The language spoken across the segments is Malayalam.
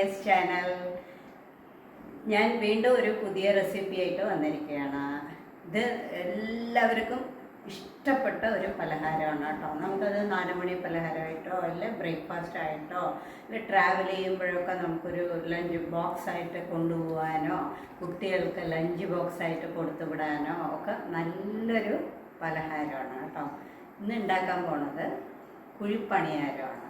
മറിയസ് ചാനൽ. ഞാൻ വീണ്ടും ഒരു പുതിയ റെസിപ്പി ആയിട്ട് വന്നിരിക്കുകയാണ്. ഇത് എല്ലാവർക്കും ഇഷ്ടപ്പെട്ട ഒരു പലഹാരമാണ് കേട്ടോ. നമുക്കത് 4 മണി പലഹാരമായിട്ടോ അല്ലെ ബ്രേക്ക്ഫാസ്റ്റ് ആയിട്ടോ അല്ലെ ട്രാവൽ ചെയ്യുമ്പോഴൊക്കെ നമുക്കൊരു ലഞ്ച് ബോക്സ് ആയിട്ട് കൊണ്ടുപോകാനോ കുട്ടികൾക്ക് ലഞ്ച് ബോക്സ് ആയിട്ട് കൊടുത്തു വിടാനോ ഒക്കെ നല്ലൊരു പലഹാരമാണ് കേട്ടോ. ഇന്ന് ഉണ്ടാക്കാൻ പോണത് കുഴിപ്പണിയാരമാണ്.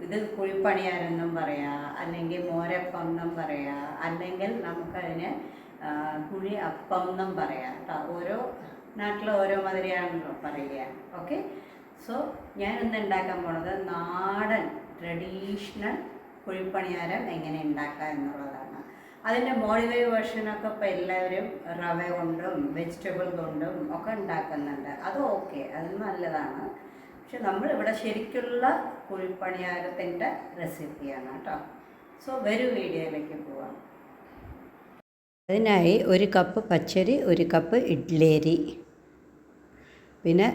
ഇത് കുഴിപ്പണിയാരെന്നും പറയാം, അല്ലെങ്കിൽ മോരപ്പം എന്നും പറയാം, അല്ലെങ്കിൽ നമുക്കതിന് കുഴി അപ്പം എന്നും പറയാം കേട്ടോ. ഓരോ നാട്ടിൽ ഓരോ മാതിരിയാണല്ലോ പറയുക. ഓക്കെ, സോ ഞാനിന്ന് ഉണ്ടാക്കാൻ പോണത് നാടൻ ട്രഡീഷണൽ കുഴിപ്പണിയാരം എങ്ങനെ ഉണ്ടാക്കുക എന്നുള്ളതാണ്. അതിൻ്റെ മോഡിഫൈ വേർഷനൊക്കെ ഇപ്പോൾ എല്ലാവരും റവ കൊണ്ടും വെജിറ്റബിൾ കൊണ്ടും ഒക്കെ ഉണ്ടാക്കുന്നുണ്ട്. അത് ഓക്കെ, അത് നല്ലതാണ്. പക്ഷെ നമ്മളിവിടെ ശരിക്കുള്ള കുഴിപ്പണിയാരത്തിൻ്റെ റെസിപ്പിയാണ് കേട്ടോ. സോ വരും വീഡിയോയിലേക്ക് പോവാം. അതിനായി 1 കപ്പ് പച്ചരി, 1 കപ്പ് ഇഡ്ലിയരി, പിന്നെ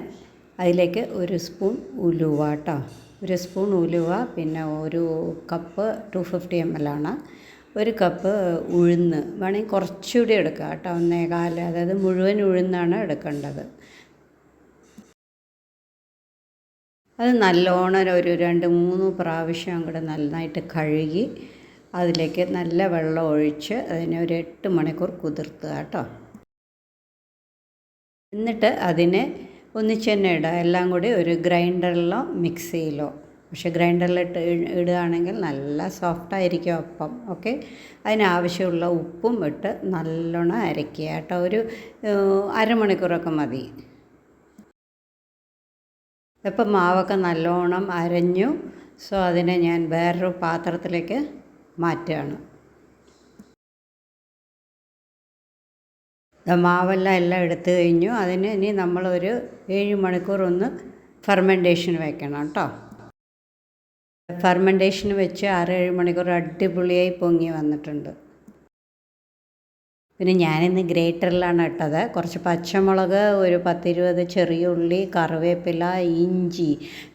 അതിലേക്ക് 1 സ്പൂൺ ഉലുവ കേട്ടോ. 1 സ്പൂൺ ഉലുവ, പിന്നെ 1 കപ്പ് 250 ml ആണ്. 1 കപ്പ് ഉഴുന്ന്, വേണമെങ്കിൽ കുറച്ചുകൂടി എടുക്കുക കേട്ടോ. 1.25, അതായത് മുഴുവൻ ഉഴുന്നാണ് എടുക്കേണ്ടത്. അത് നല്ലോണം ഒരു 2-3 പ്രാവശ്യം അങ്ങോട്ട് നന്നായിട്ട് കഴുകി അതിലേക്ക് നല്ല വെള്ളം ഒഴിച്ച് അതിനെ ഒരു 8 മണിക്കൂർ കുതിർത്തുക കേട്ടോ. എന്നിട്ട് അതിനെ ഒന്നിച്ച് തന്നെ ഇടുക. എല്ലാം കൂടി ഒരു ഗ്രൈൻഡറിലോ മിക്സിയിലോ, പക്ഷേ ഗ്രൈൻഡറിലിട്ട് ഇടുകയാണെങ്കിൽ നല്ല സോഫ്റ്റായിരിക്കും അപ്പം. ഓക്കെ, അതിനാവശ്യമുള്ള ഉപ്പും ഇട്ട് നല്ലോണം അരയ്ക്കുക കേട്ടോ. ഒരു അരമണിക്കൂറൊക്കെ മതി. ഇപ്പം മാവൊക്കെ നല്ലോണം അരഞ്ഞു. സോ അതിനെ ഞാൻ വേറൊരു പാത്രത്തിലേക്ക് മാറ്റുകയാണ്. മാവെല്ലാം എടുത്തു കഴിഞ്ഞു. അതിന് ഇനി നമ്മളൊരു 7 മണിക്കൂർ ഒന്ന് ഫെർമെൻറ്റേഷൻ വെക്കണം കേട്ടോ. ഫെർമെൻറ്റേഷൻ വെച്ച് 6-7 മണിക്കൂർ അടിപൊളിയായി പൊങ്ങി വന്നിട്ടുണ്ട്. പിന്നെ ഞാനിന്ന് ഗ്രേറ്ററിലാണ് ഇട്ടത്. കുറച്ച് പച്ചമുളക്, ഒരു 10-20 ചെറിയ ഉള്ളി, കറിവേപ്പില, ഇഞ്ചി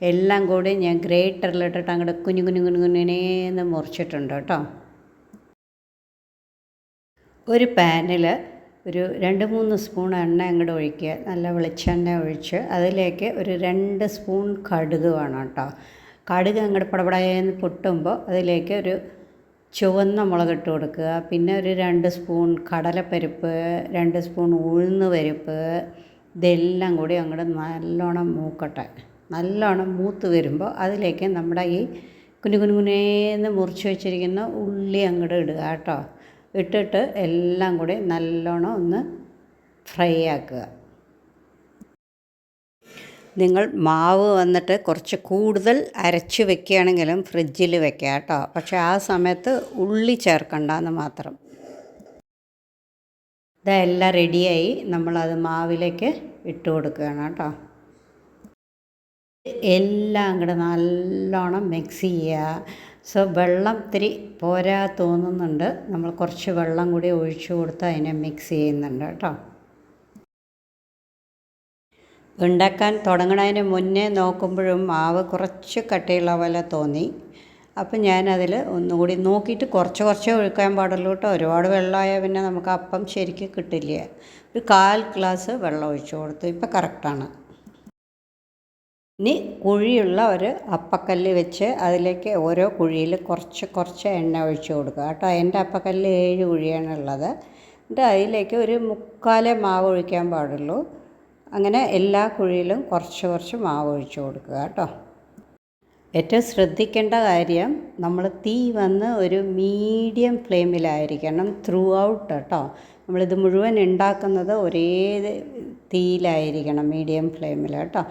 എല്ലാം കൂടി ഞാൻ ഗ്രേറ്ററിലിട്ടിട്ട് അങ്ങോട്ട് കുഞ്ഞുകുഞ്ഞുകുഞ്ഞുകുഞ്ഞേന്ന് മുറിച്ചിട്ടുണ്ട് കേട്ടോ. ഒരു പാനിൽ ഒരു 2-3 സ്പൂൺ എണ്ണ അങ്ങോട്ട് ഒഴിക്കുക. നല്ല വെളിച്ചെണ്ണ ഒഴിച്ച് അതിലേക്ക് ഒരു 2 സ്പൂൺ കടുക് വേണം കേട്ടോ. കടുക് അങ്ങോട്ട് പടപടയെന്ന് പൊട്ടുമ്പോൾ അതിലേക്ക് ഒരു ചുവന്ന മുളകിട്ട് കൊടുക്കുക. പിന്നെ ഒരു 2 സ്പൂൺ കടലപ്പരിപ്പ്, 2 സ്പൂൺ ഉഴുന്ന് പരിപ്പ്, ഇതെല്ലാം കൂടി അങ്ങോട്ട് നല്ലോണം മൂക്കട്ടെ. നല്ലോണം മൂത്ത് വരുമ്പോൾ അതിലേക്ക് നമ്മുടെ ഈ കുനുകുനുകുനേന്ന് മുറിച്ച് വെച്ചിരിക്കുന്ന ഉള്ളി അങ്ങോട്ട് ഇടുക കേട്ടോ. ഇട്ടിട്ട് എല്ലാം കൂടി നല്ലോണം ഒന്ന് ഫ്രൈ ആക്കുക. നിങ്ങൾ മാവ് വന്നിട്ട് കുറച്ച് കൂടുതൽ അരച്ച് വെക്കുകയാണെങ്കിലും ഫ്രിഡ്ജിൽ വെക്കുക കേട്ടോ. പക്ഷേ ആ സമയത്ത് ഉള്ളി ചേർക്കണ്ടെന്ന് മാത്രം. ഇതെല്ലാം റെഡിയായി. നമ്മളത് മാവിലേക്ക് ഇട്ട് കൊടുക്കുകയാണ് കേട്ടോ. എല്ലാം കൂടെ നല്ലോണം മിക്സ് ചെയ്യുക. സോ വെള്ളം ഇത്തിരി പോരാ തോന്നുന്നുണ്ട്. നമ്മൾ കുറച്ച് വെള്ളം കൂടി ഒഴിച്ചു കൊടുത്ത് അതിനെ മിക്സ് ചെയ്യുന്നുണ്ട് കേട്ടോ. ഉണ്ടാക്കാൻ തുടങ്ങുന്നതിന് മുന്നേ നോക്കുമ്പോഴും മാവ് കുറച്ച് കട്ടിയുള്ള പോലെ തോന്നി. അപ്പം ഞാനതിൽ ഒന്നുകൂടി നോക്കിയിട്ട് കുറച്ചേ ഒഴിക്കാൻ പാടുള്ളൂ കേട്ടോ. ഒരുപാട് വെള്ളമായാൽ പിന്നെ നമുക്ക് അപ്പം ശരിക്കും കിട്ടില്ല. ഒരു 1/4 ഗ്ലാസ് വെള്ളം ഒഴിച്ചു കൊടുത്തു. ഇപ്പം കറക്റ്റാണ്. ഇനി കുഴിയുള്ള ഒരു അപ്പക്കല്ല് വെച്ച് അതിലേക്ക് ഓരോ കുഴിയിൽ കുറച്ച് എണ്ണ ഒഴിച്ചു കൊടുക്കുക കേട്ടോ. എൻ്റെ അപ്പക്കല്ല് 7 കുഴിയാണുള്ളത്. എന്നിട്ട് അതിലേക്ക് ഒരു 3/4 മാവ് ഒഴിക്കാൻ പാടുള്ളൂ. അങ്ങനെ എല്ലാ കുഴിയിലും കുറച്ച് മാവ് ഒഴിച്ചു കൊടുക്കുക കേട്ടോ. ഏറ്റവും ശ്രദ്ധിക്കേണ്ട കാര്യം, നമ്മൾ തീ വന്ന് ഒരു മീഡിയം ഫ്ലെയിമിലായിരിക്കണം ത്രൂ ഔട്ട് കേട്ടോ. നമ്മളിത് മുഴുവൻ ഉണ്ടാക്കുന്നത് ഒരേ തീയിലായിരിക്കണം, മീഡിയം ഫ്ലെയിമിൽ കേട്ടോ.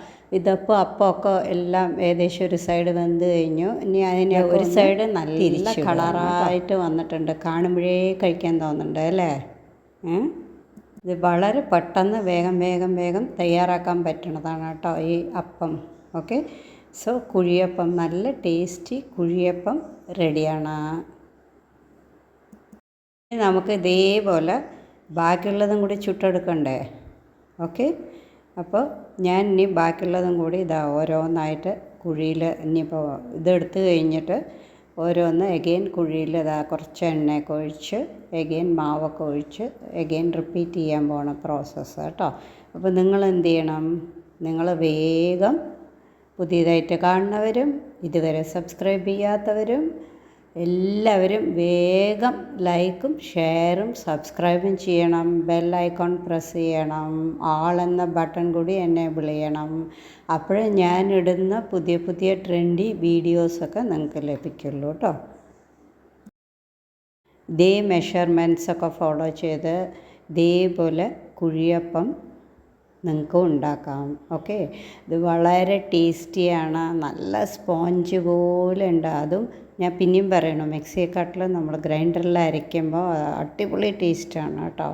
അപ്പമൊക്കെ എല്ലാം ഏകദേശം ഒരു സൈഡ് വെന്ത് കഴിഞ്ഞു. ഇനി അതിന് ഒരു സൈഡ് നല്ല കളറായിട്ട് വന്നിട്ടുണ്ട്. കാണുമ്പോഴേ കഴിക്കാൻ തോന്നുന്നുണ്ട് അല്ലേ? ഇത് വളരെ പെട്ടെന്ന് വേഗം തയ്യാറാക്കാൻ പറ്റുന്നതാണ് കേട്ടോ ഈ അപ്പം. ഓക്കെ, സോ കുഴിയപ്പം, നല്ല ടേസ്റ്റി കുഴിയപ്പം റെഡിയാണ്. നമുക്ക് ഇതേപോലെ ബാക്കിയുള്ളതും കൂടി ചുട്ടെടുക്കണ്ടേ? ഓക്കെ, അപ്പോൾ ഞാൻ ഇനി ബാക്കിയുള്ളതും കൂടി ഓരോന്നായിട്ട് കുഴിയിൽ ഇനിയിപ്പോൾ ഇതെടുത്ത് കഴിഞ്ഞിട്ട് ഓരോന്ന് എഗെയിൻ കുഴിയിൽ കുറച്ച് എണ്ണയൊക്കെ ഒഴിച്ച് എഗെയിൻ മാവൊക്കെ ഒഴിച്ച് എഗെയിൻ റിപ്പീറ്റ് ചെയ്യാൻ പോണ പ്രോസസ്സ് കേട്ടോ. അപ്പോൾ നിങ്ങൾ എന്ത് ചെയ്യണം, നിങ്ങൾ വേഗം പുതിയതായിട്ട് കാണുന്നവരും ഇതുവരെ സബ്സ്ക്രൈബ് ചെയ്യാത്തവരും എല്ലാവരും വേഗം ലൈക്കും ഷെയറും സബ്സ്ക്രൈബും ചെയ്യണം. ബെൽ ഐക്കോൺ പ്രസ് ചെയ്യണം. ആൾ എന്ന ബട്ടൺ കൂടി എനേബിൾ ചെയ്യണം. അപ്പോഴേ ഞാൻ ഇടുന്ന പുതിയ പുതിയ ട്രെൻഡി വീഡിയോസൊക്കെ നിങ്ങൾക്ക് ലഭിക്കുള്ളൂ കേട്ടോ. ഇതേ മെഷർമെൻറ്റ്സൊക്കെ ഫോളോ ചെയ്ത് ഇതേപോലെ കുഴിയപ്പം നിങ്ങൾക്ക് ഉണ്ടാക്കാം. ഓക്കെ, ഇത് വളരെ ടേസ്റ്റിയാണ്, നല്ല സ്പോഞ്ച് പോലെ ഉണ്ട്. അതും ഞാൻ പിന്നെയും പറയണം, മിക്സിയെക്കാട്ടിലും നമ്മൾ ഗ്രൈൻഡറിൽ അരയ്ക്കുമ്പോൾ അടിപൊളി ടേസ്റ്റാണ് കേട്ടോ.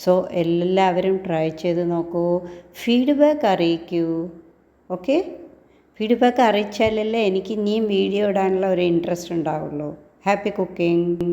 സോ എല്ലാവരും ട്രൈ ചെയ്ത് നോക്കൂ, ഫീഡ്ബാക്ക് അറിയിക്കൂ. ഓക്കെ, ഫീഡ്ബാക്ക് അറിയിച്ചാലല്ലേ എനിക്ക് ഇനിയും വീഡിയോ ഇടാനുള്ള ഒരു ഇൻട്രസ്റ്റ് ഉണ്ടാവുള്ളൂ. Happy cooking.